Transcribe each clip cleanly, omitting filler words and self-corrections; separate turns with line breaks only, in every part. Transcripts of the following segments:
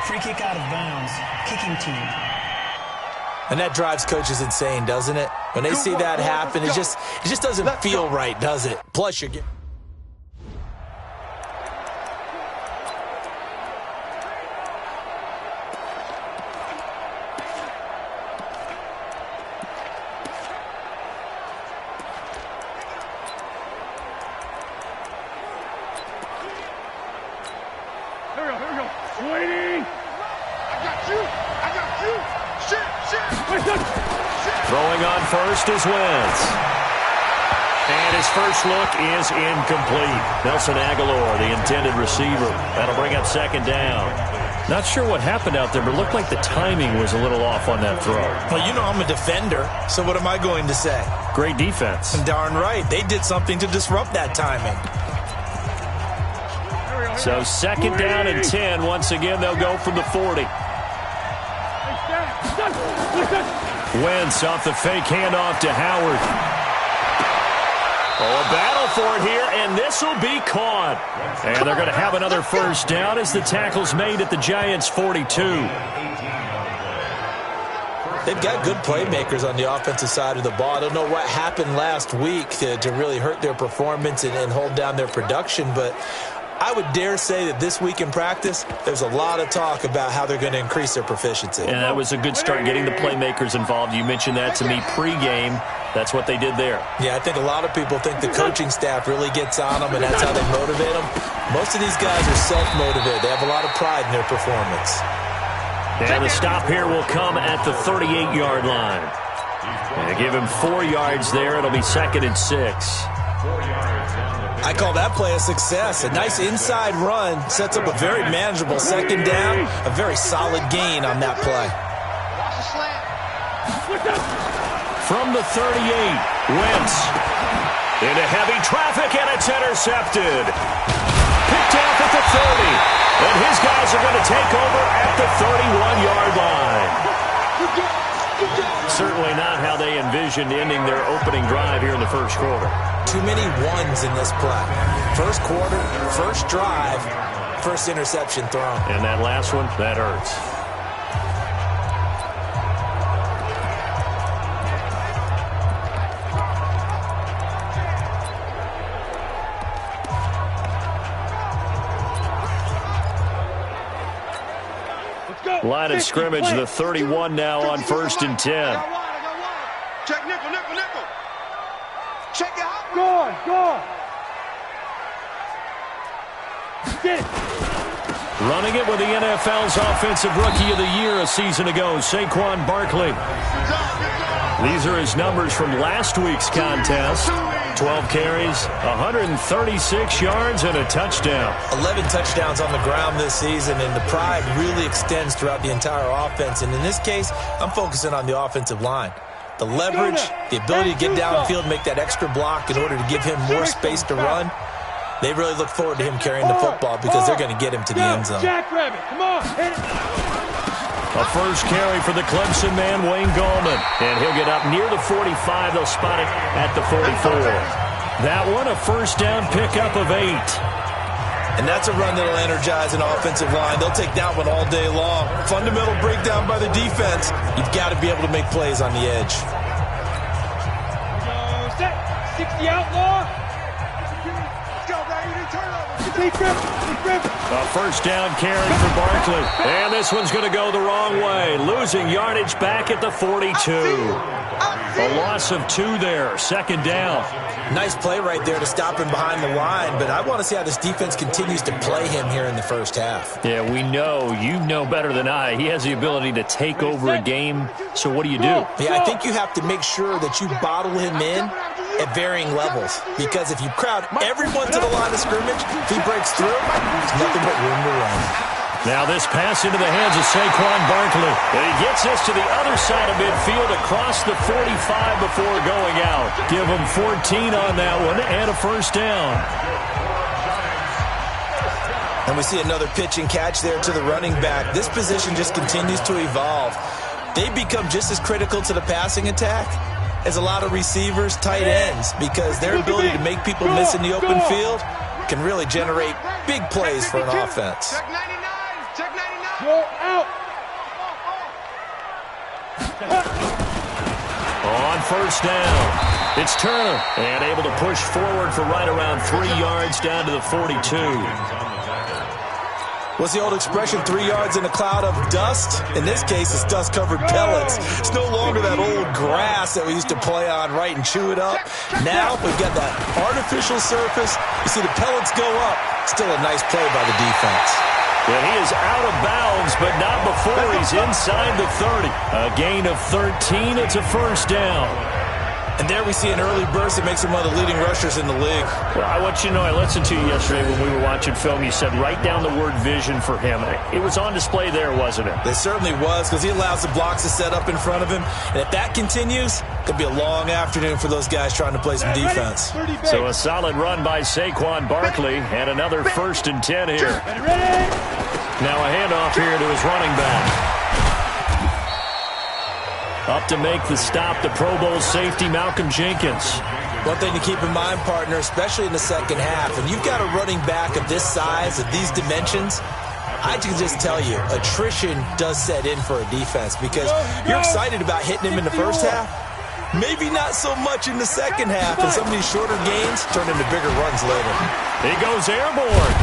Free kick out of bounds. Kicking team.
And that drives coaches insane, doesn't it? When they see that happen, it just doesn't feel right, does it? Plus, you're getting...
Throwing on first is Wentz. And his first look is incomplete. Nelson Aguilar, the intended receiver. That'll bring up second down. Not sure what happened out there, but it looked like the timing was a little off on that throw.
Well, you know I'm a defender, so what am I going to say?
Great defense.
Darn right. They did something to disrupt that timing.
So second down and 10. Once again, they'll go from the 40. Wentz off the fake handoff to Howard. Oh, a battle for it here, and this will be caught. And they're going to have another first down as the tackle's made at the Giants' 42.
They've got good playmakers on the offensive side of the ball. I don't know what happened last week to really hurt their performance and hold down their production, but I would dare say that this week in practice, there's a lot of talk about how they're going to increase their proficiency.
And that was a good start, getting the playmakers involved. You mentioned that to me pregame. That's what they did there.
Yeah, I think a lot of people think the coaching staff really gets on them, and that's how they motivate them. Most of these guys are self-motivated. They have a lot of pride in their performance.
And the stop here will come at the 38-yard line. And give him 4 yards there. It'll be second and 6.
I call that play a success. A nice inside run sets up a very manageable second down, a very solid gain on that play.
From the 38, Wentz into heavy traffic, and it's intercepted. Picked off at the 30, and his guys are going to take over at the 31-yard line. Certainly not how they envisioned ending their opening drive here in the first quarter.
Too many ones in this play. First quarter, first drive, first interception thrown.
And that last one, that hurts. Line of scrimmage, the 31 now on 1st and 10.
Check nickel. Check it out.
Go on. Get it.
Running it with the NFL's Offensive Rookie of the Year a season ago, Saquon Barkley. These are his numbers from last week's contest. 12 carries, 136 yards, and a touchdown. 11
touchdowns on the ground this season, and the pride really extends throughout the entire offense. And in this case, I'm focusing on the offensive line. The leverage, the ability to get downfield, make that extra block in order to give him more space to run. They really look forward to him carrying the football because they're going to get him to the end zone.
Jackrabbit, come on, hit it.
A first carry for the Clemson man, Wayne Gallman. And he'll get up near the 45. They'll spot it at the 44. That one, a first down pickup of 8.
And that's a run that'll energize an offensive line. They'll take that one all day long. Fundamental breakdown by the defense. You've got to be able to make plays on the edge.
Set. 60 outlaw.
A first down carry for Barkley. And this one's going to go the wrong way. Losing yardage back at the 42. A loss of 2 there. Second down.
Nice play right there to stop him behind the line, but I want to see how this defense continues to play him here in the first half.
Yeah, we know. You know better than I. He has the ability to take over a game. So what do you do?
Yeah, I think you have to make sure that you bottle him in at varying levels, because if you crowd everyone to the line of scrimmage, if he breaks through, there's nothing but room to run.
Now this pass into the hands of Saquon Barkley. And he gets this to the other side of midfield across the 45 before going out. Give him 14 on that one and a first down.
And we see another pitch and catch there to the running back. This position just continues to evolve. They become just as critical to the passing attack as a lot of receivers, tight ends, because their ability to make people miss in the open field can really generate big plays for an offense.
Go out.
On first down, it's Turner, and able to push forward for right around 3 yards down to the 42.
What's the old expression, 3 yards in a cloud of dust? In this case, it's dust-covered pellets. It's no longer that old grass that we used to play on, right, and chew it up. Now we've got that artificial surface. You see the pellets go up. Still a nice play by the defense.
And he is out of bounds, but not before he's inside the 30. A gain of 13. It's a first down.
And there we see an early burst that makes him one of the leading rushers in the league.
Well, I want you to know, I listened to you yesterday when we were watching film. You said write down the word vision for him. It was on display there, wasn't it?
It certainly was, because he allows the blocks to set up in front of him. And if that continues, it could be a long afternoon for those guys trying to play some defense.
So a solid run by Saquon Barkley, and another 1st and 10 here. Now a handoff here to his running back. Up to make the stop, the Pro Bowl safety, Malcolm Jenkins.
One thing to keep in mind, partner, especially in the second half, and you've got a running back of this size, of these dimensions, I can just tell you, attrition does set in for a defense, because you're excited about hitting him in the first half, maybe not so much in the second half, and some of these shorter gains turn into bigger runs later.
He goes airborne.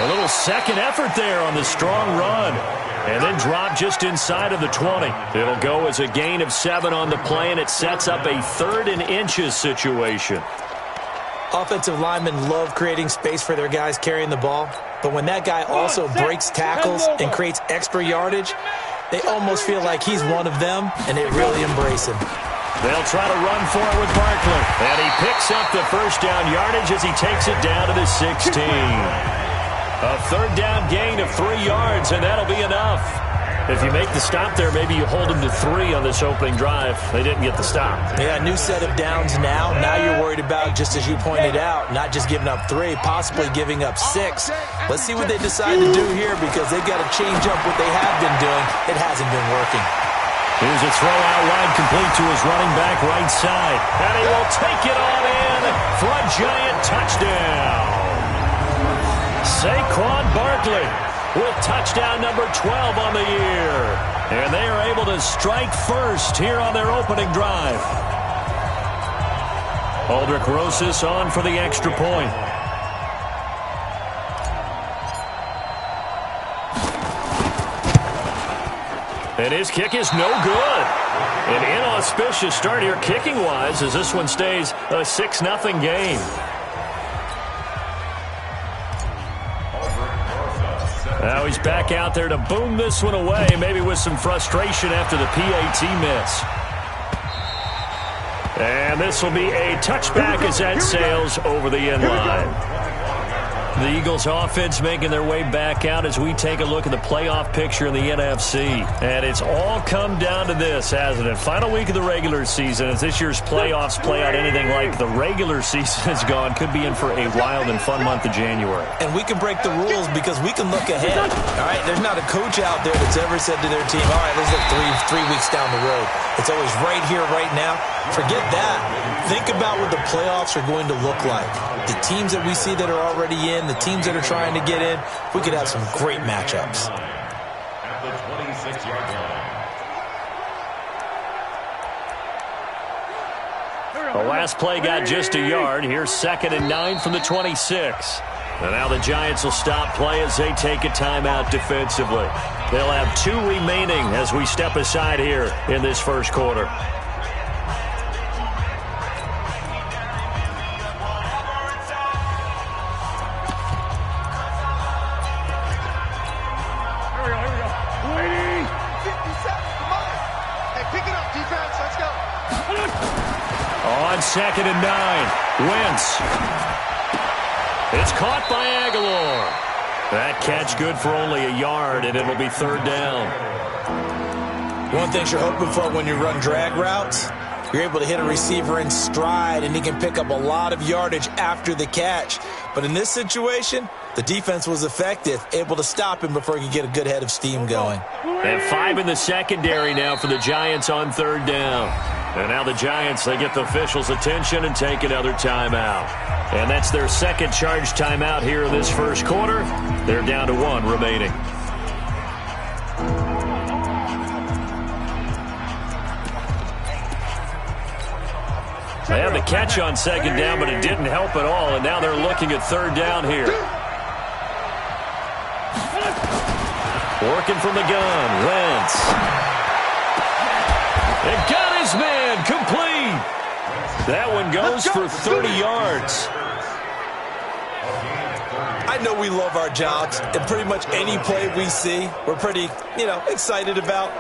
A little second effort there on the strong run. And then drop just inside of the 20. It'll go as a gain of 7 on the play, and it sets up a 3rd and inches situation.
Offensive linemen love creating space for their guys carrying the ball, but when that guy also breaks tackles and creates extra yardage, they almost feel like he's one of them, and they really embrace him.
They'll try to run for it with Barkley, and he picks up the first down yardage as he takes it down to the 16. A 3rd down gain of 3 yards, and that'll be enough. If you make the stop there, maybe you hold them to 3 on this opening drive. They didn't get the stop.
Yeah, new set of downs now. Now you're worried about, just as you pointed out, not just giving up 3, possibly giving up 6. Let's see what they decide to do here, because they've got to change up what they have been doing. It hasn't been working.
Here's a throw out wide, complete to his running back right side. And he will take it on in for a giant touchdown. Saquon Barkley with touchdown number 12 on the year. And they are able to strike first here on their opening drive. Aldrich Rosas on for the extra point. And his kick is no good. An inauspicious start here kicking-wise as this one stays a 6-0 game. Now he's back out there to boom this one away, maybe with some frustration after the PAT miss. And this will be a touchback as that sails over the end line. The Eagles offense making their way back out as we take a look at the playoff picture in the NFC. And it's all come down to this, hasn't it? Final week of the regular season. As this year's playoffs play out anything like the regular season has gone, could be in for a wild and fun month of January.
And we can break the rules because we can look ahead. All right, there's not a coach out there that's ever said to their team, all right, let's look three weeks down the road. It's always right here, right now. Forget that. Think about what the playoffs are going to look like. The teams that we see that are already in, the teams that are trying to get in, we could have some great matchups.
At the 26-yard line.
The last play got just a yard. Here's 2nd and 9 from the 26. And now the Giants will stop play as they take a timeout defensively. They'll have 2 remaining as we step aside here in this first quarter. On 2nd and 9, Wentz. It's caught by Aguilar. That catch good for only a yard, and it'll be 3rd down.
One thing you're hoping for when you run drag routes, you're able to hit a receiver in stride, and he can pick up a lot of yardage after the catch. But in this situation, the defense was effective, able to stop him before he could get a good head of steam going.
And 5 in the secondary now for the Giants on 3rd down. And now the Giants, they get the officials' attention and take another timeout. And that's their second charge timeout here in this first quarter. They're down to 1 remaining. They had the catch on second down, but it didn't help at all, and now they're looking at third down here. Working from the gun, Wentz. And got his man, complete. That one goes for 30 yards.
I know we love our jobs, and pretty much any play we see, we're pretty, excited about.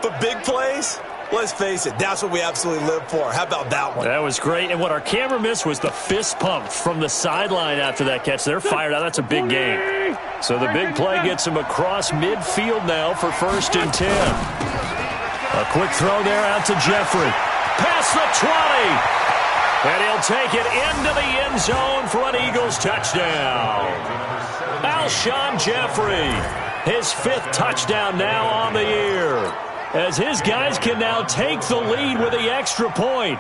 But big plays, let's face it, that's what we absolutely live for. How about that one?
That was great, and what our camera missed was the fist pump from the sideline after that catch. They're fired out. That's a big game. So the big play gets him across midfield now for 1st and 10. A quick throw there out to Jeffrey. Past the 20. And he'll take it into the end zone for an Eagles touchdown. Alshon Jeffrey, his 5th touchdown now on the year, as his guys can now take the lead with the extra point.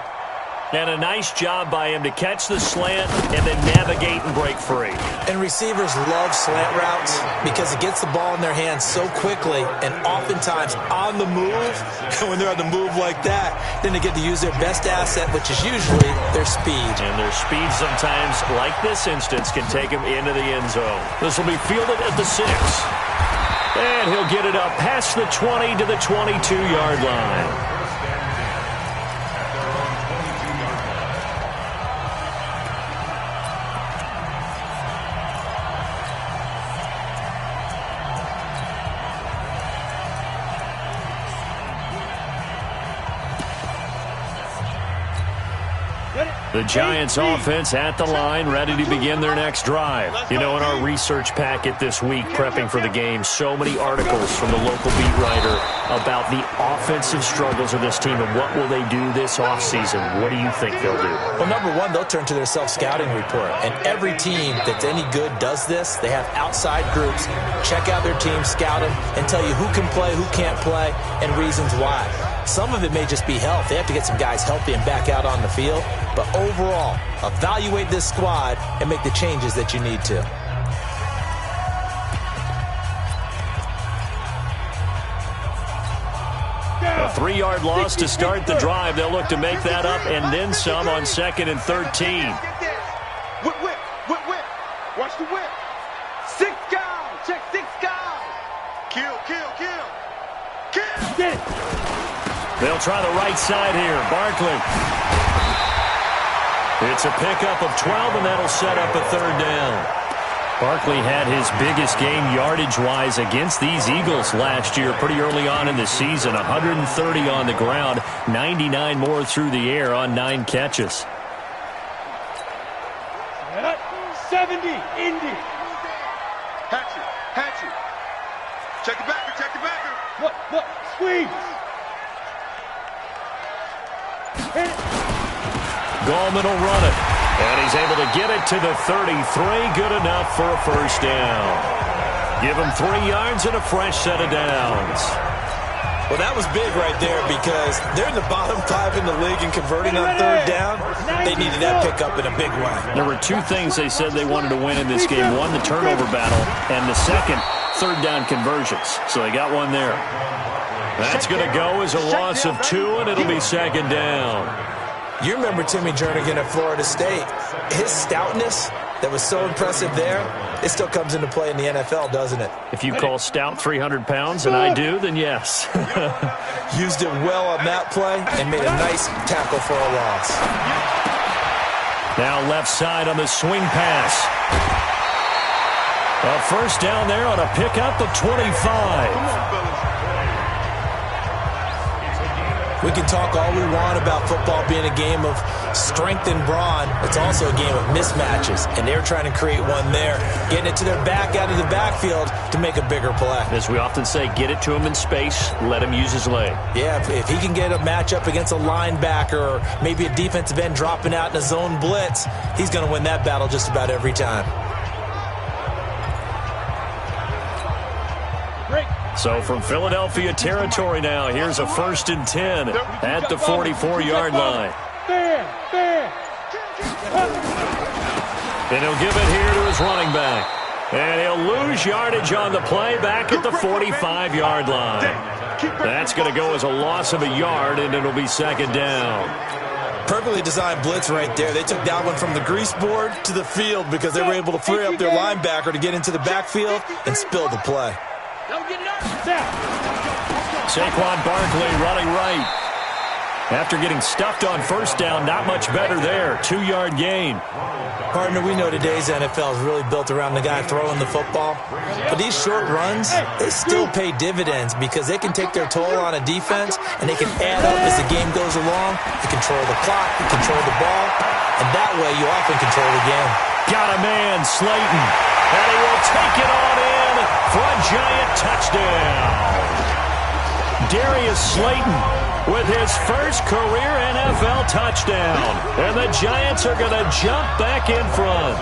And a nice job by him to catch the slant and then navigate and break free.
And receivers love slant routes because it gets the ball in their hands so quickly and oftentimes on the move. And when they're on the move like that, then they get to use their best asset, which is usually their speed.
And their speed sometimes, like this instance, can take them into the end zone. This will be fielded at the 6. And he'll get it up past the 20 to the 22-yard line. The Giants offense at the line, ready to begin their next drive. In our research packet this week, prepping for the game, so many articles from the local beat writer about the offensive struggles of this team and what will they do this offseason. What do you think they'll do?
Well, number one, they'll turn to their self-scouting report. And every team that's any good does this. They have outside groups, check out their team, scout them, and tell you who can play, who can't play, and reasons why. Some of it may just be health. They have to get some guys healthy and back out on the field. But overall, evaluate this squad and make the changes that you need to.
A 3-yard loss to start the drive. They'll look to make that up and then some on 2nd and 13.
Whip. Watch the whip. 6 guys. Check 6 guys. Kill.
Get it.
They'll try the right side here. Barkley. It's a pickup of 12, and that'll set up a 3rd down. Barkley had his biggest game yardage-wise against these Eagles last year pretty early on in the season. 130 on the ground, 99 more through the air on 9 catches.
70, Indy.
Hatchet. Check the backer.
Look, squeeze. Hit it.
Gallman will run it, and he's able to get it to the 33. Good enough for a 1st down. Give him 3 yards and a fresh set of downs.
Well, that was big right there because they're in the bottom 5 in the league and converting on 3rd down. They needed that pickup in a big way.
There were 2 things they said they wanted to win in this game. One, the turnover battle, and the second, 3rd down conversions. So they got one there. That's going to go as a loss of 2, and it'll be 2nd down.
You remember Timmy Jernigan at Florida State. His stoutness that was so impressive there, it still comes into play in the NFL, doesn't it?
If you call stout 300 pounds, and I do, then yes.
Used it well on that play and made a nice tackle for a loss.
Now left side on the swing pass. A 1st down there on a pickup of 25.
We can talk all we want about football being a game of strength and brawn. It's also a game of mismatches, and they're trying to create one there, getting it to their back out of the backfield to make a bigger play.
As we often say, get it to him in space, let him use his leg.
Yeah, if he can get a matchup against a linebacker or maybe a defensive end dropping out in a zone blitz, he's going to win that battle just about every time.
So from Philadelphia territory now, here's a 1st and 10 at the 44-yard line.
Fair.
And he'll give it here to his running back. And he'll lose yardage on the play back at the 45-yard line. That's going to go as a loss of a yard, and it'll be second down.
Perfectly designed blitz right there. They took that one from the grease board to the field because they were able to free up their linebacker to get into the backfield and spill the play.
Saquon Barkley running right. After getting stuffed on first down, not much better there. 2-yard gain.
Partner, we know today's NFL is really built around the guy throwing the football. But these short runs, they still pay dividends because they can take their toll on a defense and they can add up as the game goes along. You control the clock, you control the ball, and that way you often control the game.
Got a man, Slayton, and he will take it on in for a Giant touchdown. Darius Slayton with his first career NFL touchdown. And the Giants are going to jump back in front.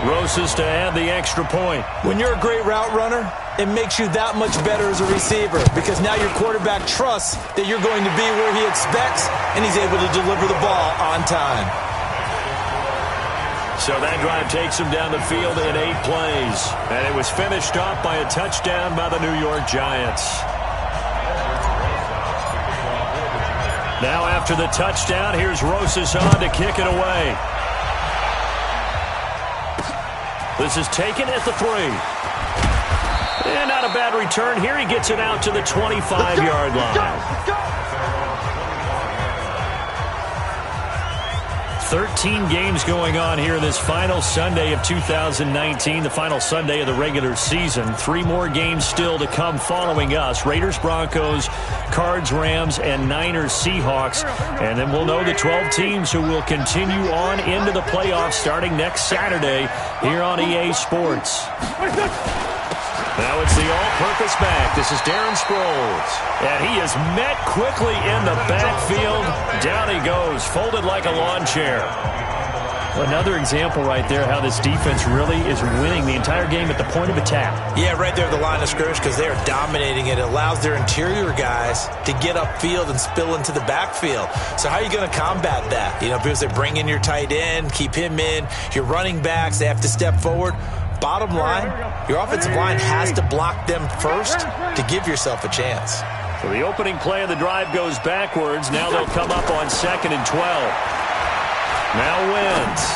Roses to add the extra point.
When you're a great route runner, it makes you that much better as a receiver because now your quarterback trusts that you're going to be where he expects and he's able to deliver the ball on time.
So that drive takes him down the field in 8 plays. And it was finished off by a touchdown by the New York Giants. Now after the touchdown, here's Roses on to kick it away. This is taken at the 3. And not a bad return here. He gets it out to the 25-yard line. 13 games going on here this final Sunday of 2019, the final Sunday of the regular season. 3 more games still to come following us. Raiders, Broncos, Cards, Rams, and Niners, Seahawks. And then we'll know the 12 teams who will continue on into the playoffs starting next Saturday here on EA Sports. Now it's the all-purpose back. This is Darren Sproles. And he is met quickly in the backfield. Down he goes, folded like a lawn chair. Another example right there how this defense really is winning the entire game at the point of attack.
Yeah, right there at the line of scrimmage because they are dominating it. It allows their interior guys to get upfield and spill into the backfield. So how are you going to combat that? You know, because they bring in your tight end, keep him in. Your running backs, they have to step forward. Bottom line, your offensive line has to block them first to give yourself a chance.
So the opening play of the drive goes backwards. Now they'll come up on 2nd and 12. Now Wentz.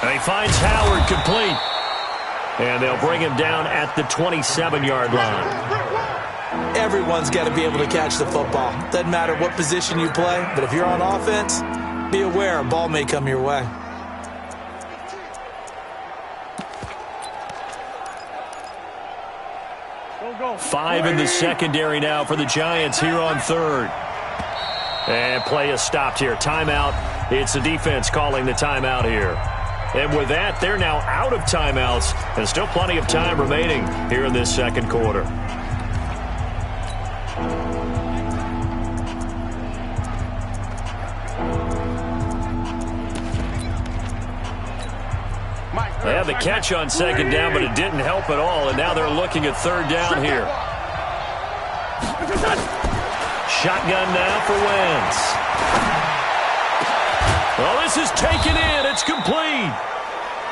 And he finds Howard complete. And they'll bring him down at the 27-yard line.
Everyone's got to be able to catch the football. Doesn't matter what position you play, but if you're on offense, be aware a ball may come your way.
Five in the secondary now for the Giants here on 3rd. And play is stopped here. Timeout. It's the defense calling the timeout here. And with that, they're now out of timeouts. And still plenty of time remaining here in this second quarter. They had the catch on 2nd down, but it didn't help at all. And now they're looking at 3rd down here. Shotgun now for Wentz. Well, this is taken in. It's complete.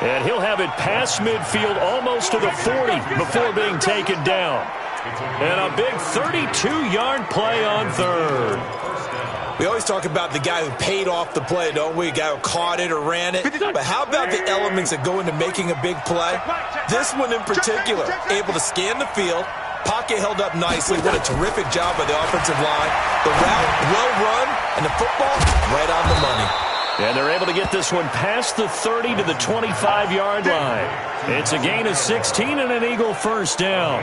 And he'll have it past midfield almost to the 40 before being taken down. And a big 32-yard play on 3rd.
We always talk about the guy who paid off the play, don't we? A guy who caught it or ran it. But how about the elements that go into making a big play? This one in particular, able to scan the field, pocket held up nicely. What a terrific job by the offensive line. The route well run, and the football right on the money.
And they're able to get this one past the 30 to the 25-yard line. It's a gain of 16 and an Eagle first down.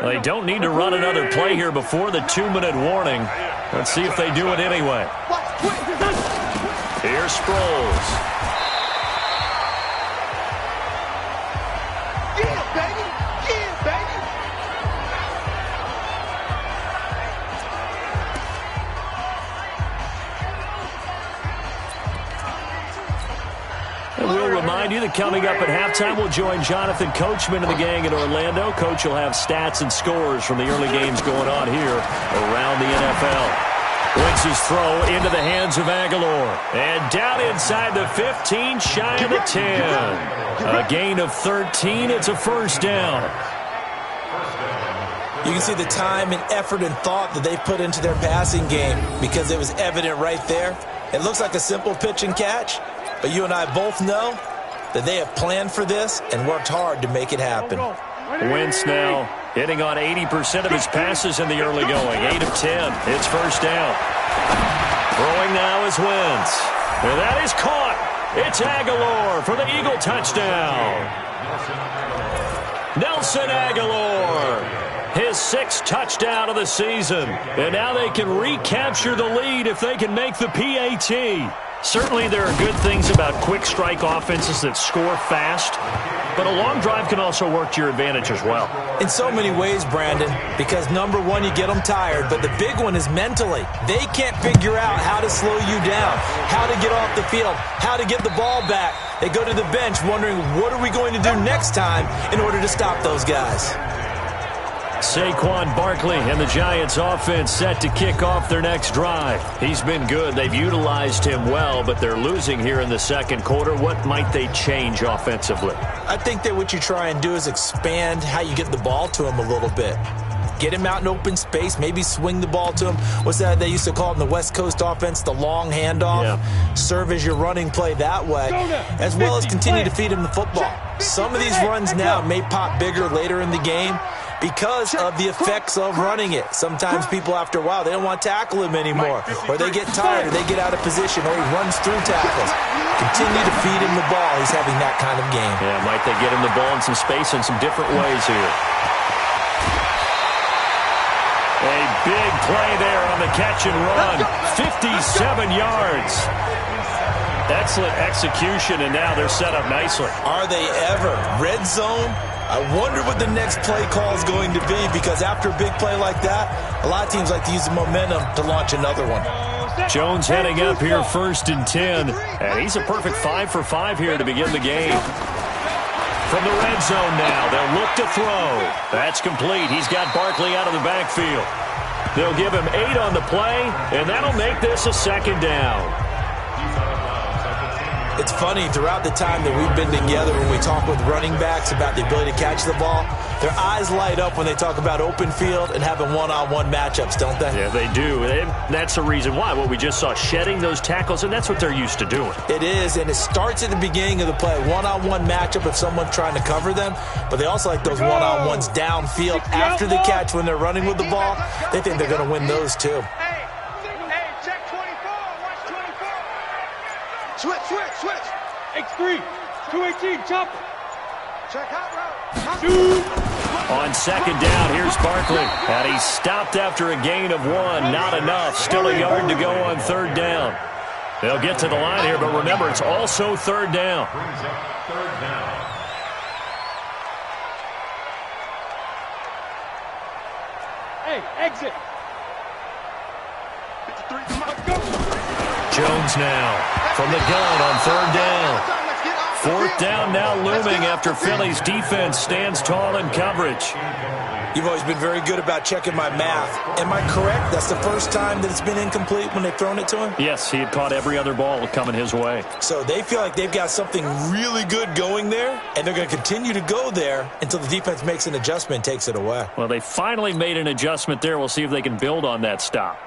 They don't need to run another play here before the 2-minute warning. Let's see if they do it anyway. Here's Sproles.
Yeah, baby. Yeah, baby.
we'll remind you that coming up at halftime, we'll join Jonathan Coachman and the gang in Orlando. Coach will have stats and scores from the early games going on here around the NFL. Wins his throw into the hands of Aguilar. And down inside the 15, shy of the 10. A gain of 13. It's a first down.
You can see the time and effort and thought that they put into their passing game because it was evident right there. It looks like a simple pitch and catch, but you and I both know that they have planned for this and worked hard to make it happen.
Wentz now hitting on 80% of his passes in the early going. 8 of 10. It's first down. Throwing now is Wentz. And that is caught. It's Aguilar for the Eagle touchdown. Nelson Aguilar. His 6th touchdown of the season. And now they can recapture the lead if they can make the PAT.
Certainly there are good things about quick strike offenses that score fast, but a long drive can also work to your advantage as well.
In so many ways, Brandon, because number one, you get them tired, but the big one is mentally. They can't figure out how to slow you down, how to get off the field, how to get the ball back. They go to the bench wondering, what are we going to do next time in order to stop those guys?
Saquon Barkley and the Giants offense set to kick off their next drive. He's been good. They've utilized him well, but they're losing here in the second quarter. What might they change offensively?
I think that what you try and do is expand how you get the ball to him a little bit. Get him out in open space, maybe swing the ball to him. What's that they used to call it in the West Coast offense, the long handoff? Yeah. Serve as your running play that way, as well as continue to feed him the football. Some of these runs now may pop bigger later in the game because of the effects of running it. Sometimes people, after a while, they don't want to tackle him anymore, or they get tired, or they get out of position, or he runs through tackles. Continue to feed him the ball. He's having that kind of game.
Yeah, might they get him the ball in some space in some different ways here. A big play there on the catch and run. 57 yards. Excellent execution, and now they're set up nicely.
Are they ever? Red zone? I wonder what the next play call is going to be, because after a big play like that, a lot of teams like to use the momentum to launch another one.
Jones heading up here 1st and 10, and he's a perfect 5 for 5 here to begin the game. From the red zone now, they'll look to throw. That's complete. He's got Barkley out of the backfield. They'll give him 8 on the play, and that'll make this a second down.
It's funny, throughout the time that we've been together, when we talk with running backs about the ability to catch the ball, their eyes light up when they talk about open field and having one-on-one matchups, don't they?
Yeah, they do. And that's the reason why. What we just saw, shedding those tackles, and that's what they're used to doing.
It is, and it starts at the beginning of the play. One-on-one matchup if someone's trying to cover them, but they also like those one-on-ones downfield after the catch when they're running with the ball. They think they're going to win those too.
Switch. X3, 218, chop.
Check out route.
Shoot.
On second down, here's Barkley. And he's stopped after a gain of 1. Not enough. Still a yard to go on 3rd down. They'll get to the line here, but remember, it's also 3rd down.
Hey, exit.
Jones now from the gun on 3rd down. 4th down now looming after Philly's defense stands tall in coverage.
You've always been very good about checking my math. Am I correct? That's the first time that it's been incomplete when they've thrown it to him?
Yes, he had caught every other ball coming his way.
So they feel like they've got something really good going there, and they're going to continue to go there until the defense makes an adjustment and takes it away.
Well, they finally made an adjustment there. We'll see if they can build on that stop.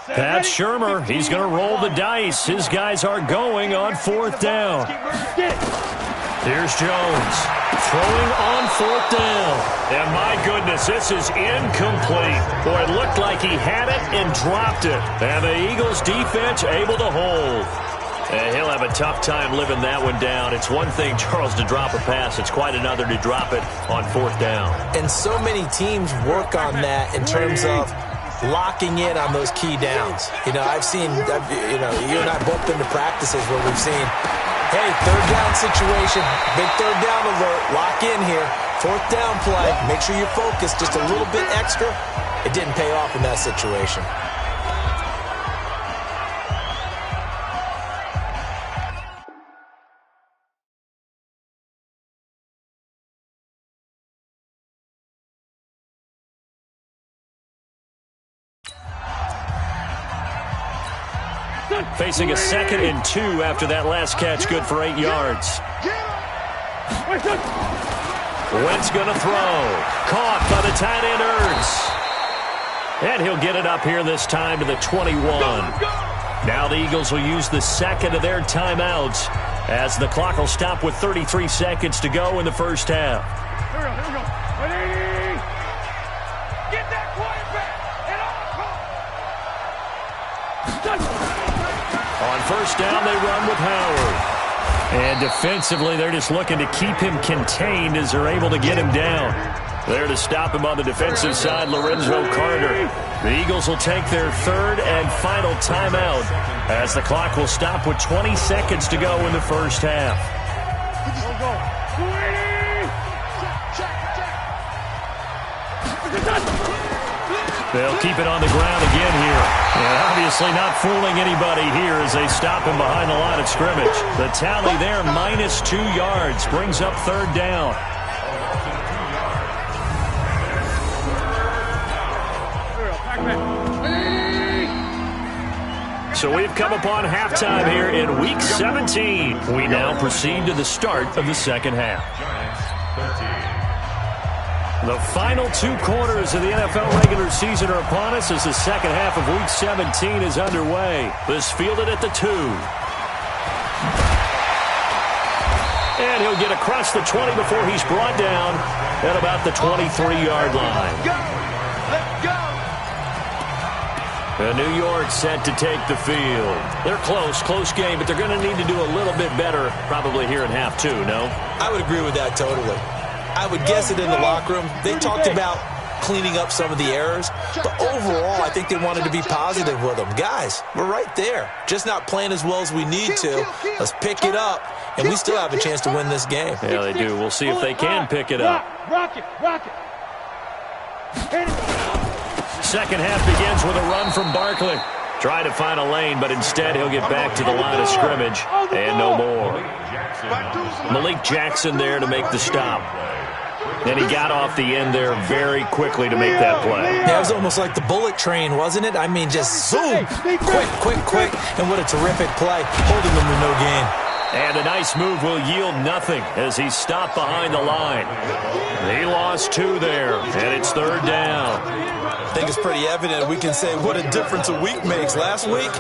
Pat Shurmur, he's going to roll the dice. His guys are going on 4th down. Here's Jones throwing on 4th down. And my goodness, this is incomplete. Boy, it looked like he had it and dropped it. And the Eagles defense able to hold. And he'll have a tough time living that one down. It's one thing, Charles, to drop a pass. It's quite another to drop it on 4th down.
And so many teams work on that in terms of locking in on those key downs. You know, you and I both been to practices where we've seen, hey, 3rd down situation, big 3rd down alert, lock in here. fourth down play. Make sure you're focused just a little bit extra. It didn't pay off in that situation.
Facing a 2nd and 2 after that last catch, good for 8 yards. Wentz going to throw. Caught by the tight end, Ertz. And he'll get it up here this time to the 21. Now the Eagles will use the second of their timeouts as the clock will stop with 33 seconds to go in the first half.
Here we go. Ready? Get that quarterback and on.
On first down, they run with Howard. And defensively, they're just looking to keep him contained as they're able to get him down. There to stop him on the defensive side, Lorenzo Carter. The Eagles will take their third and final timeout as the clock will stop with 20 seconds to go in the first half. They'll keep it on the ground again here. And obviously not fooling anybody here as they stop him behind the line of scrimmage. The tally there, -2 yards, brings up third down. So we've come upon halftime here in Week 17. We now proceed to the start of the second half. The final 2 quarters of the NFL regular season are upon us as the second half of Week 17 is underway. This fielded at the 2. And he'll get across the 20 before he's brought down at about the 23-yard line. And New York set to take the field. They're close game, but they're going to need to do a little bit better probably here in half 2, no?
I would agree with that totally. I would guess it in the locker room. They talked about cleaning up some of the errors, but overall, I think they wanted to be positive with them. Guys, we're right there. Just not playing as well as we need to. Let's pick it up, and we still have a chance to win this game.
Yeah, they do. We'll see if they can pick it up.
Rock it.
Second half begins with a run from Barkley. Try to find a lane, but instead he'll get back to the line of scrimmage, and no more. Malik Jackson there to make the stop. And he got off the end there very quickly to make that play.
Yeah, it was almost like the bullet train, wasn't it? I mean, just zoom, quick, and what a terrific play, holding them to no gain.
And a nice move will yield nothing as he's stopped behind the line. He lost 2 there, and it's third down.
I think it's pretty evident we can say what a difference a week makes. Last week,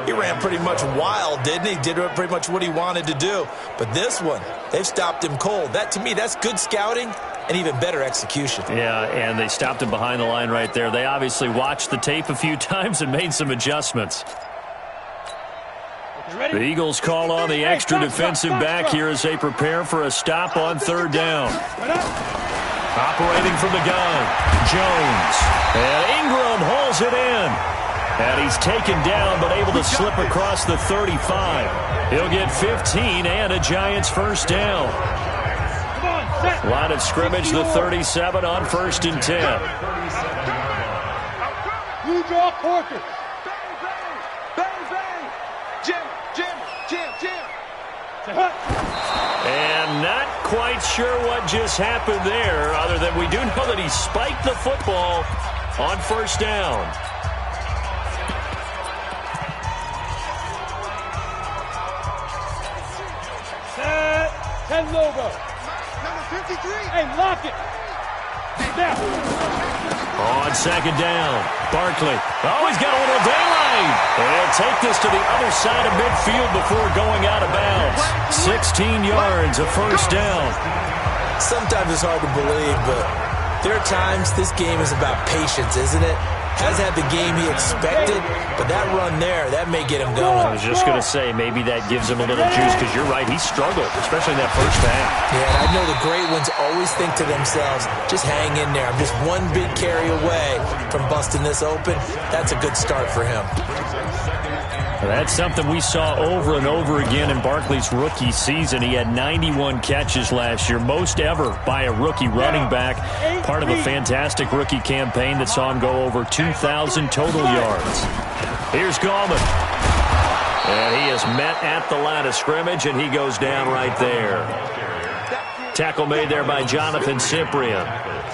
he ran pretty much wild, didn't he? Did pretty much what he wanted to do. But this one, they've stopped him cold. That, to me, that's good scouting and even better execution.
Yeah, and they stopped him behind the line right there. They obviously watched the tape a few times and made some adjustments. The Eagles call on the extra defensive back here as they prepare for a stop on third down. Operating from the gun, Jones. And Ingram hauls it in. And he's taken down but able to slip across the 35. He'll get 15 and a Giants first down. Line of scrimmage, the 37 on 1st and 10.
You draw Porter.
And not quite sure what just happened there, other than we do know that he spiked the football on first down.
Set. 10 logo.
Number 53.
Hey, lock it. Now.
On second down, Barkley. Oh, he's got a little daylight. They'll take this to the other side of midfield before going out of bounds. 16 yards, a first down.
Sometimes it's hard to believe, but there are times this game is about patience, isn't it? Hasn't had the game he expected, but that run there, that may get him going.
I was just going to say, maybe that gives him a little juice, because you're right, he struggled, especially in that first half.
Yeah, and I know the great ones always think to themselves, just hang in there. I'm just one big carry away from busting this open. That's a good start for him.
That's something we saw over and over again in Barkley's rookie season. He had 91 catches last year, most ever by a rookie running back, part of a fantastic rookie campaign that saw him go over 2,000 total yards. Here's Gallman. And he is met at the line of scrimmage, and he goes down right there. Tackle made there by Jonathan Cyprien.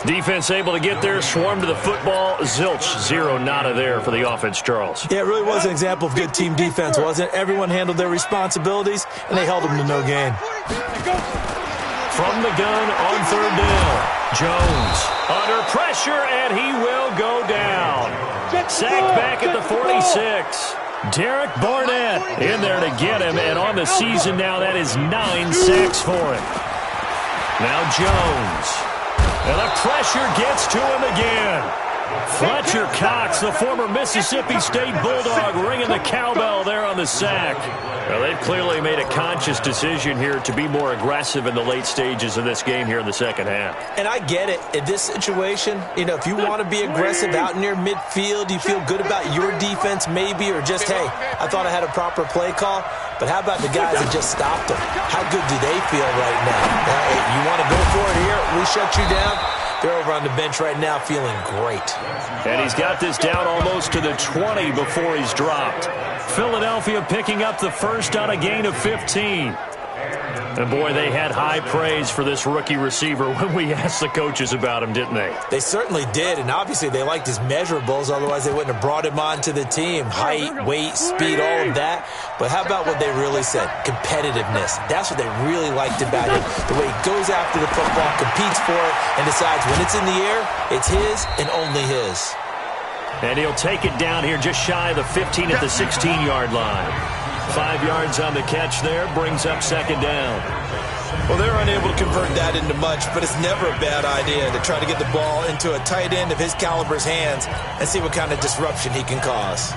Defense able to get there, swarm to the football. Zilch, zero, nada there for the offense, Charles.
Yeah, it really was an example of good team defense, wasn't it? Everyone handled their responsibilities, and they held them to no gain.
From the gun on third down. Jones under pressure, and he will go down. Sacked back at the 46. Derek Barnett in there to get him, and on the season now, that is 9 sacks for him. Now Jones. And the pressure gets to him again. Fletcher Cox, the former Mississippi State Bulldog, ringing the cowbell there on the sack. Well, they've clearly made a conscious decision here to be more aggressive in the late stages of this game here in the second half.
And I get it. In this situation, if you want to be aggressive out near midfield, you feel good about your defense maybe, or just, hey, I thought I had a proper play call. But how about the guys that just stopped them? How good do they feel right now? Hey, you want to go for it here? We shut you down. They're over on the bench right now feeling great.
And he's got this down almost to the 20 before he's dropped. Philadelphia picking up the first on a gain of 15. And, boy, they had high praise for this rookie receiver when we asked the coaches about him, didn't they?
They certainly did, and obviously they liked his measurables. Otherwise, they wouldn't have brought him onto the team. Height, weight, speed, all of that. But how about what they really said? Competitiveness. That's what they really liked about him. The way he goes after the football, competes for it, and decides when it's in the air, it's his and only his.
And he'll take it down here just shy of the 15 at the 16-yard line. 5 yards on the catch there, brings up second down.
Well, they're unable to convert that into much, but it's never a bad idea to try to get the ball into a tight end of his caliber's hands and see what kind of disruption he can cause.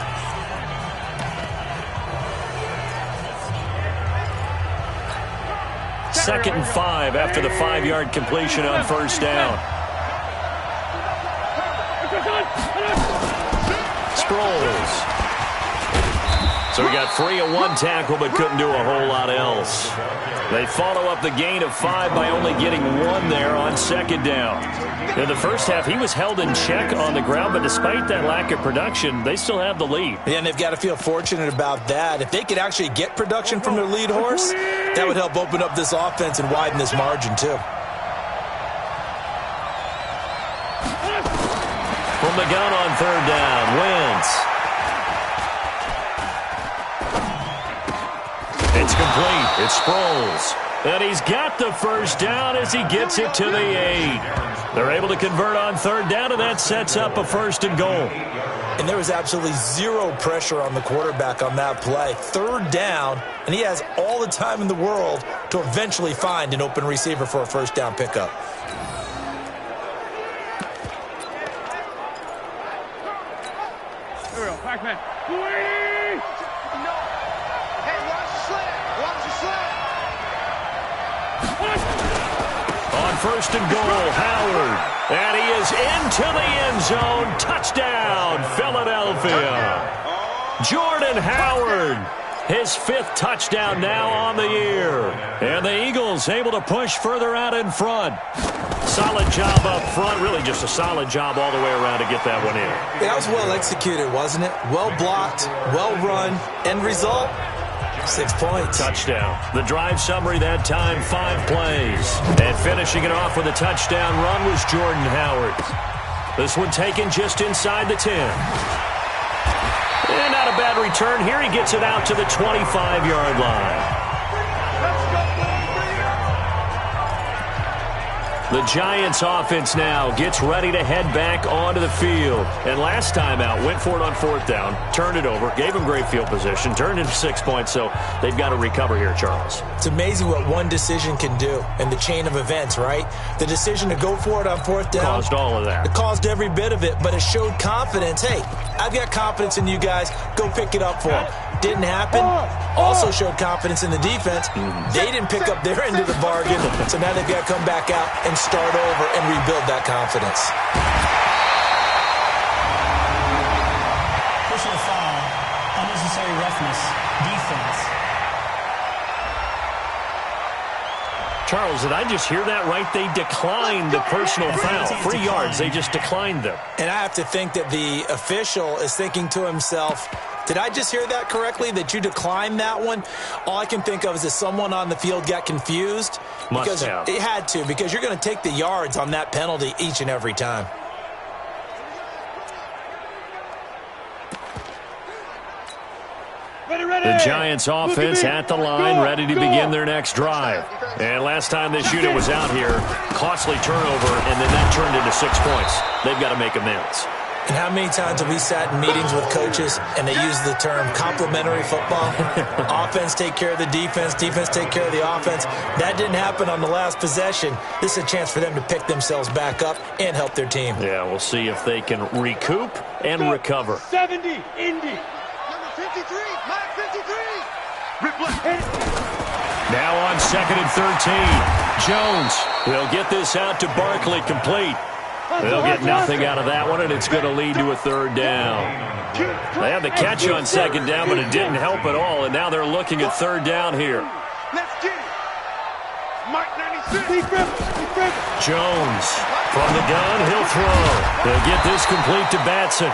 Second and 5 after the 5-yard completion on first down. Sproles. So we got free of one tackle but couldn't do a whole lot else. They follow up the gain of 5 by only getting 1 there on second down. In the first half, he was held in check on the ground, but despite that lack of production, they still have the lead.
Yeah, and they've got to feel fortunate about that. If they could actually get production from their lead horse, that would help open up this offense and widen this margin too.
From the gun on third down, Wentz. It's complete. It's Sproles. And he's got the first down as he gets it to the 8. They're able to convert on third down, and that sets up a first and goal.
And there was absolutely zero pressure on the quarterback on that play. Third down, and he has all the time in the world to eventually find an open receiver for a first down pickup.
Here we go, Pac-Man.
No. Hey, watch the slant. Watch the slant.
On first and goal, Howard. And he is into the end zone. Touchdown, Philadelphia. Jordan Howard. His 5th touchdown now on the year. And the Eagles able to push further out in front. Solid job up front. Really just a solid job all the way around to get that one in.
Yeah, that was well executed, wasn't it? Well blocked, well run. End result, 6 points.
Touchdown. The drive summary that time, 5 plays. And finishing it off with a touchdown run was Jordan Howard. This one taken just inside the 10. And not a bad return here. He gets it out to the 25-yard line. The Giants offense now gets ready to head back onto the field. And last time out, went for it on fourth down, turned it over, gave them great field position, turned into 6 points, so they've got to recover here, Charles.
It's amazing what one decision can do in the chain of events, right? The decision to go for it on fourth down.
Caused all of that.
It caused every bit of it, but it showed confidence. Hey, I've got confidence in you guys. Go pick it up for them. Didn't happen. Also showed confidence in the defense. They didn't pick up their end of the bargain, so now they've got to come back out and start over and rebuild that confidence.
Personal foul, unnecessary unnecessary roughness. Defense.
Charles, did I just hear that right? They declined the personal foul. 3 yards, they just declined them.
And I have to think that the official is thinking to himself, did I just hear that correctly, that you declined that one? All I can think of is that someone on the field got confused.
Must have.
It had to, because you're going to take the yards on that penalty each and every time.
The Giants offense at the line, ready to begin their next drive. And last time this unit was out here, costly turnover, and then that turned into 6 points. They've got to make amends.
And how many times have we sat in meetings with coaches and they use the term complementary football? Offense take care of the defense, defense take care of the offense. That didn't happen on the last possession. This is a chance for them to pick themselves back up and help their team.
Yeah, we'll see if they can recoup and recover.
70, Indy.
Number 53, Mike 53.
Now on 2nd and 13. Jones will get this out to Barkley, complete. They'll get nothing out of that one, and it's going to lead to a 3rd down. They had the catch on 2nd down, but it didn't help at all, and now they're looking at 3rd down here.
Let's get it. Mike 96.
Jones from the gun, he'll throw. They'll get this complete to Batson.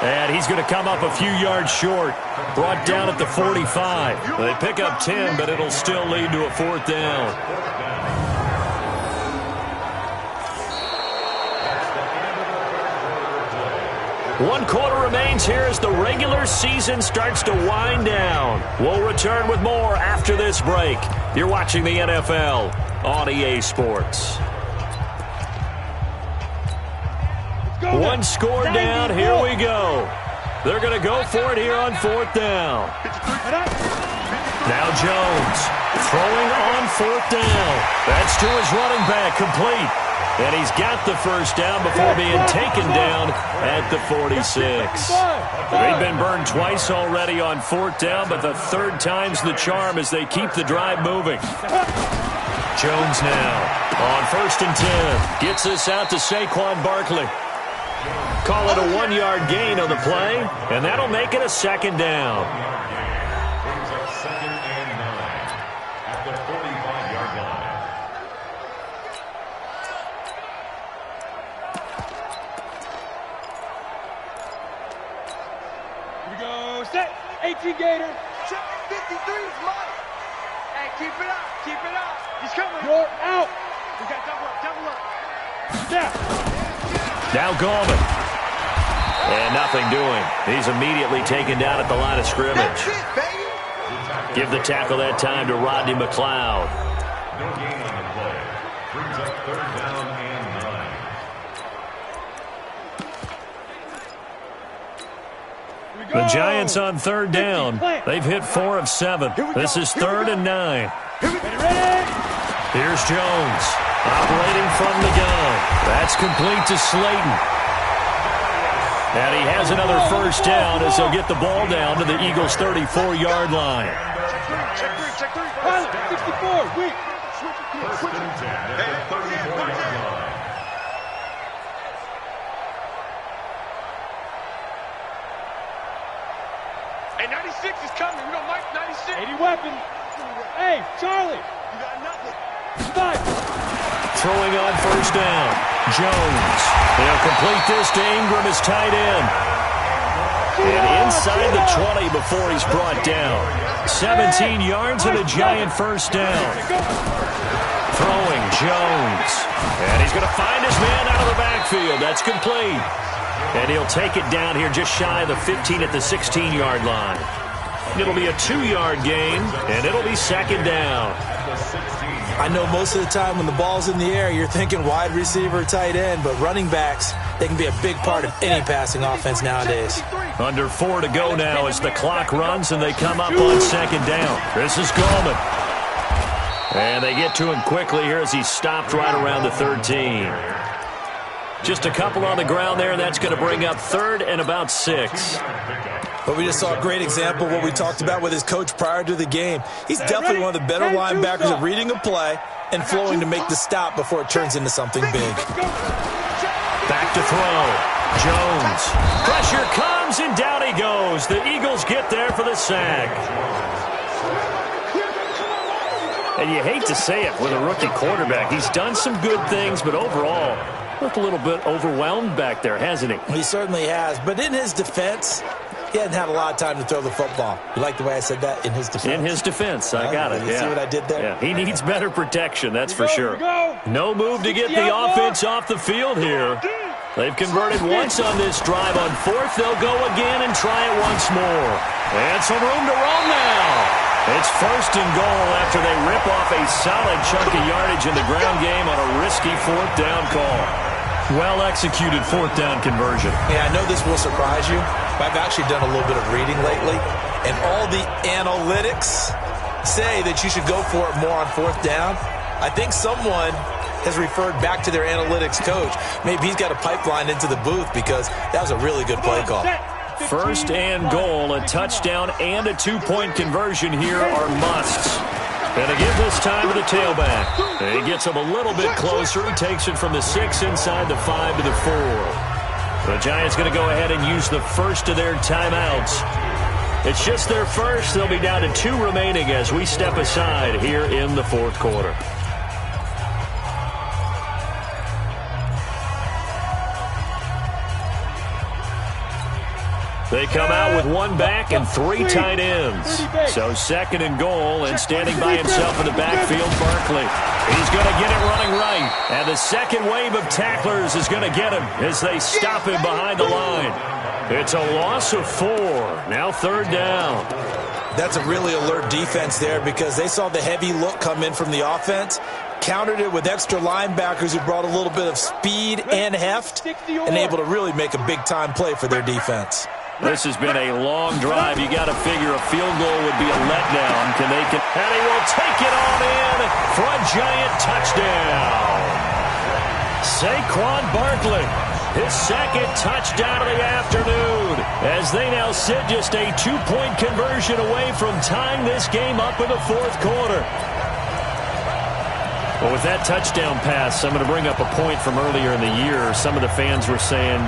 And he's going to come up a few yards short. Brought down at the 45. They pick up 10, but it'll still lead to a 4th down. One quarter remains here as the regular season starts to wind down. We'll return with more after this break. You're watching the NFL on EA Sports. One score down, here we go. They're going to go for it here on 4th down. Now Jones throwing on 4th down. That's to his running back, complete. And he's got the 1st down before being taken down at the 46. They've been burned twice already on 4th down, but the 3rd time's the charm as they keep the drive moving. Jones now on 1st and 10. Gets this out to Saquon Barkley. Call it a 1-yard gain on the play, and that'll make it a 2nd down.
Brings up 2nd and 9 at the 45-yard line.
Here we go. Set. 18 Gator.
53's Mike. Hey, keep it up. Keep it up.
He's coming. You're out. We got double up. Step.
Now Gallman. And nothing doing. He's immediately taken down at the line of scrimmage.
That's it, baby.
Give the tackle that time to Rodney McLeod.
No gain on the play. Brings up 3rd down and 9.
The Giants on 3rd down. They've hit 4 of 7. This is 3rd and 9. Here's Jones. Operating from the gun. That's complete to Slayton. And he has another 1st down as they'll get the ball down to the Eagles' 34-yard line.
Check 3. Pilot, 64. Weak.
1st and 10 at the 34-yard line.
Hey, 96 is coming. We got Mike 96. 80 weapon. Hey, Charlie.
You got nothing.
Stop.
Throwing on 1st down. Jones. They'll complete this to Ingram as tight end. And inside the 20 before he's brought down. 17 yards and a Giant 1st down. Throwing Jones. And he's going to find his man out of the backfield. That's complete. And he'll take it down here just shy of the 15 at the 16-yard line. It'll be a 2-yard gain, and it'll be 2nd down.
I know most of the time when the ball's in the air, you're thinking wide receiver, tight end, but running backs, they can be a big part of any passing offense nowadays.
Under 4 to go now as the clock runs and they come up on 2nd down. This is Gallman. And they get to him quickly here as he's stopped right around the 13. Just a couple on the ground there, and that's going to bring up 3rd and about 6.
But we just saw a great example of what we talked about with his coach prior to the game. He's definitely one of the better linebackers at reading a play and flowing to make the stop before it turns into something big.
Back to throw.
Jones. Pressure comes, and down he goes. The Eagles get there for the sack. And you hate to say it with a rookie quarterback. He's done some good things, but overall, looked a little bit overwhelmed back there, hasn't he?
He certainly has. But in his defense, he hadn't had a lot of time to throw the football. You like the way I said that? In his defense?
In his defense. I got it.
You see what I did there?
Yeah, he needs better protection, that's for sure. No move to get the offense off the field here. They've converted once on this drive. On fourth, they'll go again and try it once more. And some room to roam now. It's first and goal after they rip off a solid chunk of yardage in the ground game on a risky fourth down call. Well-executed fourth down conversion.
Yeah, I know this will surprise you, but I've actually done a little bit of reading lately, and all the analytics say that you should go for it more on fourth down. I think someone has referred back to their analytics coach. Maybe he's got a pipeline into the booth because that was a really good play call.
First and goal, a touchdown and a two-point conversion here are musts. And again this time to the tailback. He gets him a little bit closer. He takes it from the 6 inside the 5 to the 4. The Giants going to go ahead and use the first of their timeouts. It's just their first. They'll be down to 2 remaining as we step aside here in the fourth quarter. They come out with 1 back and 3 tight ends. So second and goal, and standing by himself in the backfield, Barkley. He's going to get it running right. And the second wave of tacklers is going to get him as they stop him behind the line. It's a loss of 4. Now third down.
That's a really alert defense there because they saw the heavy look come in from the offense, countered it with extra linebackers who brought a little bit of speed and heft, and able to really make a big-time play for their defense.
This has been a long drive. You got to figure a field goal would be a letdown. And he will take it on in for a Giant touchdown. Saquon Barkley, his second touchdown of the afternoon, as they now sit just a 2-point conversion away from tying this game up in the fourth quarter. Well, with that touchdown pass, I'm going to bring up a point from earlier in the year. Some of the fans were saying,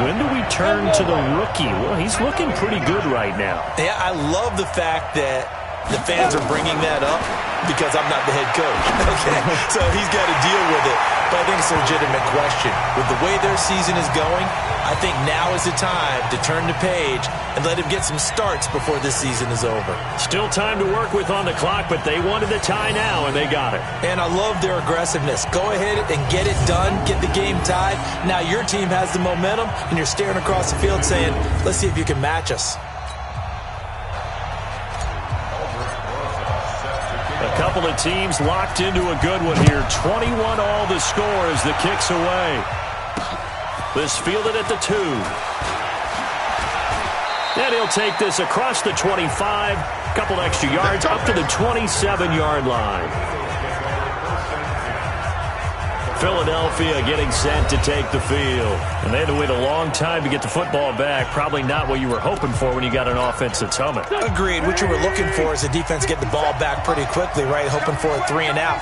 when do we turn to the rookie? Well, he's looking pretty good right now.
Yeah, I love the fact that the fans are bringing that up because I'm not the head coach. Okay, so he's got to deal with it. But I think it's a legitimate question. With the way their season is going, I think now is the time to turn the page and let him get some starts before this season is over.
Still time to work with on the clock, but they wanted the tie now, and they got it.
And I love their aggressiveness. Go ahead and get it done, get the game tied. Now your team has the momentum, and you're staring across the field saying, let's see if you can match us.
A couple of teams locked into a good one here. 21 all the score as the kick's away. This fielded at the 2. And he'll take this across the 25. A couple extra yards up to the 27-yard line. Philadelphia getting set to take the field. And they had to wait a long time to get the football back. Probably not what you were hoping for when you got an offense that's humming.
Agreed. What you were looking for is the defense get the ball back pretty quickly, right? Hoping for a 3 and out.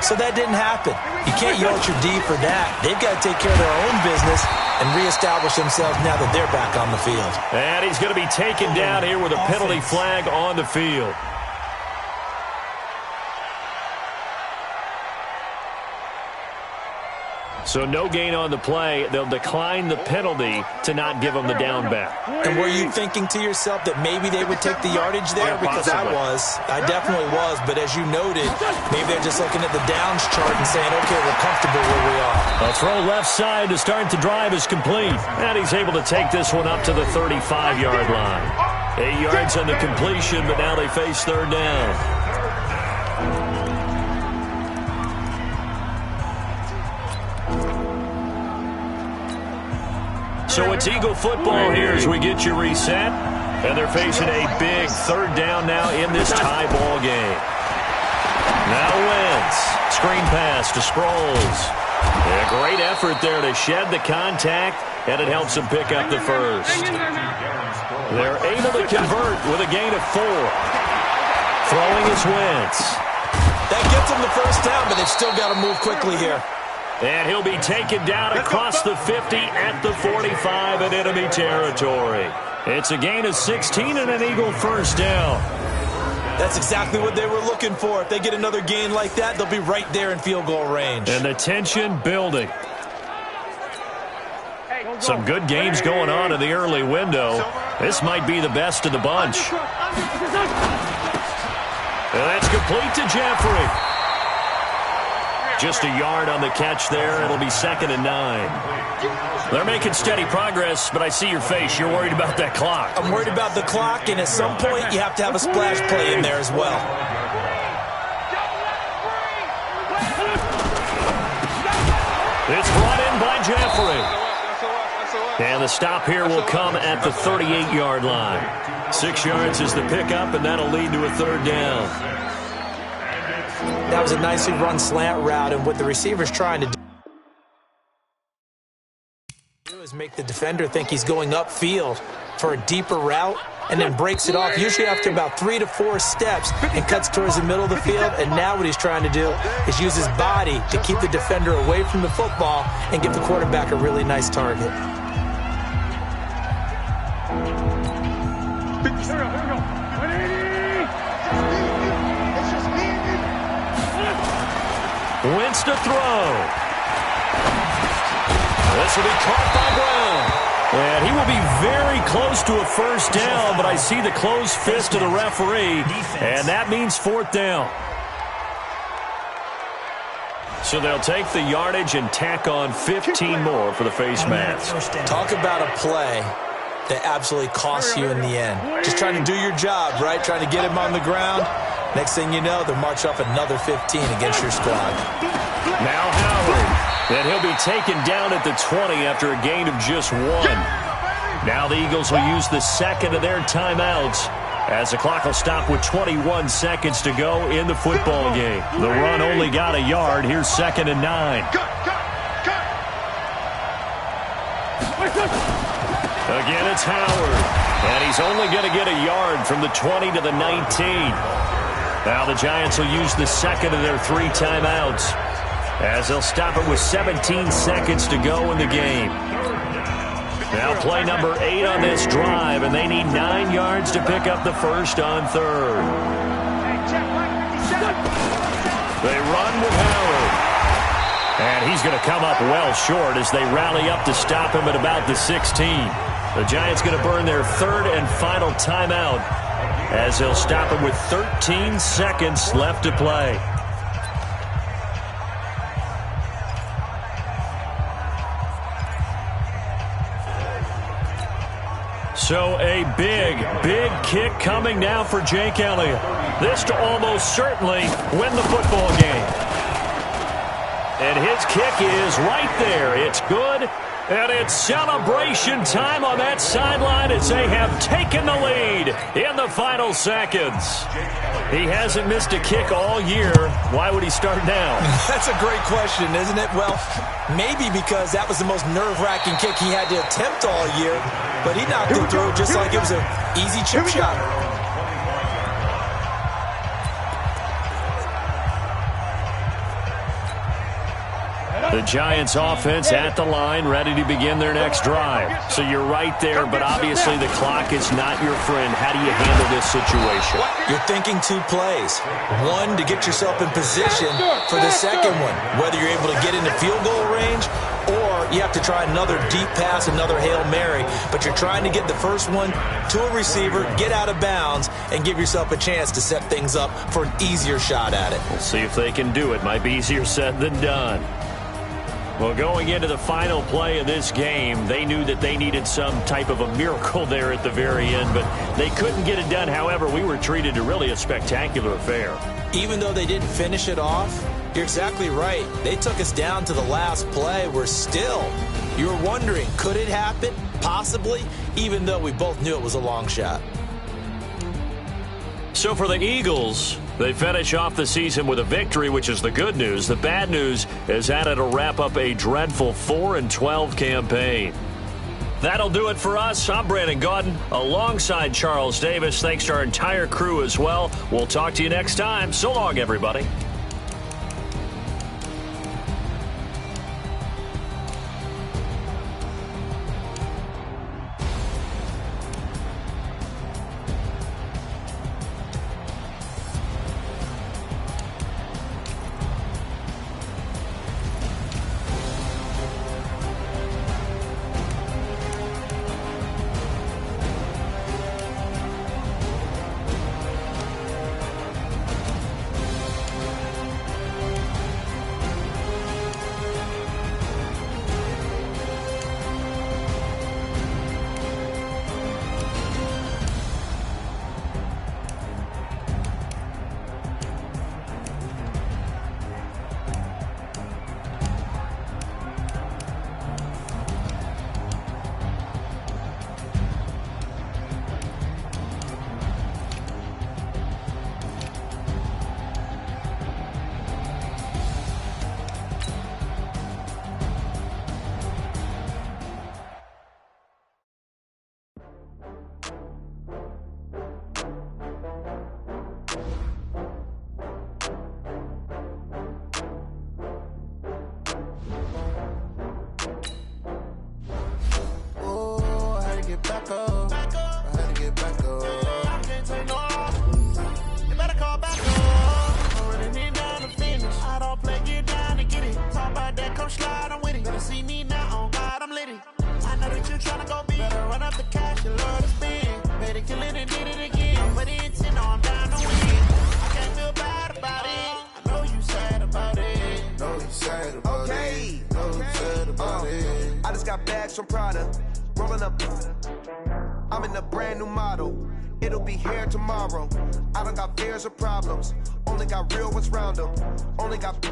So that didn't happen. You can't yell at your D for that. They've got to take care of their own business and reestablish themselves now that they're back on the field.
And he's going to be taken down here with a penalty flag on the field. So no gain on the play. They'll decline the penalty to not give them the down back.
And were you thinking to yourself that maybe they would take the yardage there? Because I was. I definitely was. But as you noted, maybe they're just looking at the downs chart and saying, okay, we're comfortable where we are.
A throw left side to start the drive is complete. And he's able to take this one up to the 35-yard line. 8 yards on the completion, but now they face third down. So it's Eagle football here as we get you reset. And they're facing a big third down now in this tie ball game. Now Wentz. Screen pass to Sproles. A great effort there to shed the contact, and it helps them pick up the first. They're able to convert with a gain of 4. Throwing is Wentz.
That gets them the first down, but they've still got to move quickly here.
And he'll be taken down across the 50 at the 45 in enemy territory. It's a gain of 16 and an Eagle first down.
That's exactly what they were looking for. If they get another gain like that, they'll be right there in field goal range.
And the tension building. Some good games going on in the early window. This might be the best of the bunch. And that's complete to Jeffrey. Just a yard on the catch there. It'll be 2nd and 9. They're making steady progress, but I see your face. You're worried about that clock.
I'm worried about the clock, and at some point, you have to have a splash play in there as well.
It's brought in by Jeffrey. And the stop here will come at the 38-yard line. 6 yards is the pickup, and that'll lead to a 3rd down.
That was a nicely run slant route, and what the receiver's trying to do is make the defender think he's going upfield for a deeper route, and then breaks it off, usually after about 3 to 4 steps, and cuts towards the middle of the field. And now what he's trying to do is use his body to keep the defender away from the football and give the quarterback a really nice target.
Wentz to throw. This will be caught by Brown. And he will be very close to a first down, but I see the closed fist of the referee, and that means 4th down. So they'll take the yardage and tack on 15 more for the face mask.
Talk about a play that absolutely costs you in the end. Just trying to do your job, right? Trying to get him on the ground. Next thing you know, they'll march off another 15 against your squad.
Now Howard. And he'll be taken down at the 20 after a gain of just 1. Now the Eagles will use the 2nd of their timeouts as the clock will stop with 21 seconds to go in the football game. The run only got a yard. Here's 2nd and 9. Again, it's Howard. And he's only going to get a yard from the 20 to the 19. Now the Giants will use the 2nd of their 3 timeouts as they'll stop it with 17 seconds to go in the game. Now play number 8 on this drive, and they need 9 yards to pick up the first on 3rd. They run with Howard. And he's going to come up well short as they rally up to stop him at about the 16. The Giants going to burn their 3rd and final timeout as they'll stop him with 13 seconds left to play. So a big kick coming now for Jake Elliott. This to almost certainly win the football game. And his kick is right there. It's good. And it's celebration time on that sideline as they have taken the lead in the final seconds. He hasn't missed a kick all year. Why would he start now?
That's a great question, isn't it? Well, maybe because that was the most nerve-wracking kick he had to attempt all year, but he knocked it through just like it was an easy chip shot.
The Giants offense at the line, ready to begin their next drive. So you're right there, but obviously the clock is not your friend. How do you handle this situation?
You're thinking 2 plays. One, to get yourself in position for the second one, whether you're able to get into field goal range or you have to try another deep pass, another Hail Mary. But you're trying to get the first one to a receiver, get out of bounds, and give yourself a chance to set things up for an easier shot at it.
We'll see if they can do it. Might be easier said than done. Well, going into the final play of this game, they knew that they needed some type of a miracle there at the very end, but they couldn't get it done. However, we were treated to really a spectacular affair.
Even though they didn't finish it off, you're exactly right. They took us down to the last play. We're still, you were wondering, could it happen? Possibly, even though we both knew it was a long shot.
So for the Eagles, they finish off the season with a victory, which is the good news. The bad news is that it'll wrap up a dreadful 4-12 campaign. That'll do it for us. I'm Brandon Gaudin alongside Charles Davis. Thanks to our entire crew as well. We'll talk to you next time. So long, everybody.
back up. I had to get back up. I can't take no loss. You better call back up. I'm running in down the finish. I don't play, get down and get it. Talk about that, come slide, I'm with it. Better see me now, on God, I'm litty. I know that you tryna go big. Better run up the cash, you love to spend. Better kill it and did it again. But the intent, no, I'm down to win. I can't feel bad about it. I know you sad about it. Know you sad about it. Know you sad about it.
I just got bags from Prada. Rolling up. I'm in a brand new model. It'll be here tomorrow. I don't got fears or problems. Only got real ones round them. Only got.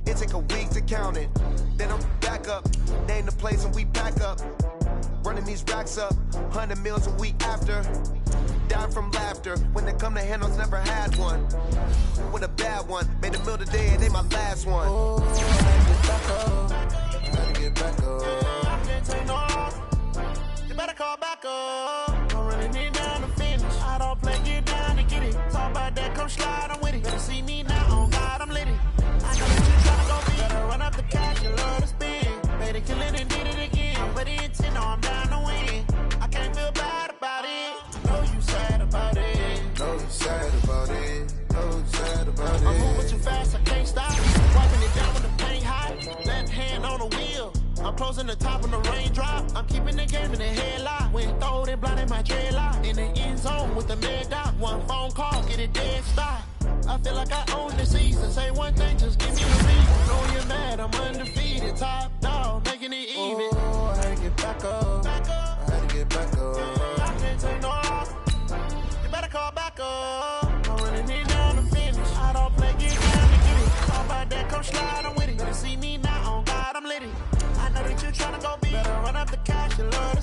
It take a week to count it. Then I'm back up. Name the place and we pack up. Running these racks up. 100 meals a week after. Dying from laughter. When it come to handles, never had one. With a bad one. Made a meal today and they my last one.
Oh, I had to get back up. I can't take no loss. You better call back up. I'm running in down the finish. I don't play, get down and get it. Talk about that, come slide, I'm with it. Better see me now, on God, I'm litty. I know that you tryna go big. Better run up the cash, you love to spend. Better kill it and did it again. But the intent, no, I'm down to win. I can't feel bad about it. Know you sad about it. Know you sad about it. Know you sad about it. I'm moving too fast, I can't stop. Wiping it down with the paint hot. Left hand on the wheel. I'm closing the top on the raindrop. I'm keeping the game in the headlock. When throwed and blinded my dreadlock. In the end zone with the mad dot. One phone call, get it dead stop. I feel like I own the season. Say one thing, just give me the reason. Know you're mad, I'm undefeated. Top dog, making it even. Oh, I had to get back up. I had to get back up. I can't take no loss. You better call back up. I'm running in down the finish. I don't play, get down and get it. Talk about that, come slide, I'm with it. Better see me now, on God, I'm litty. I know that you tryna go big. Better run up the cash, you love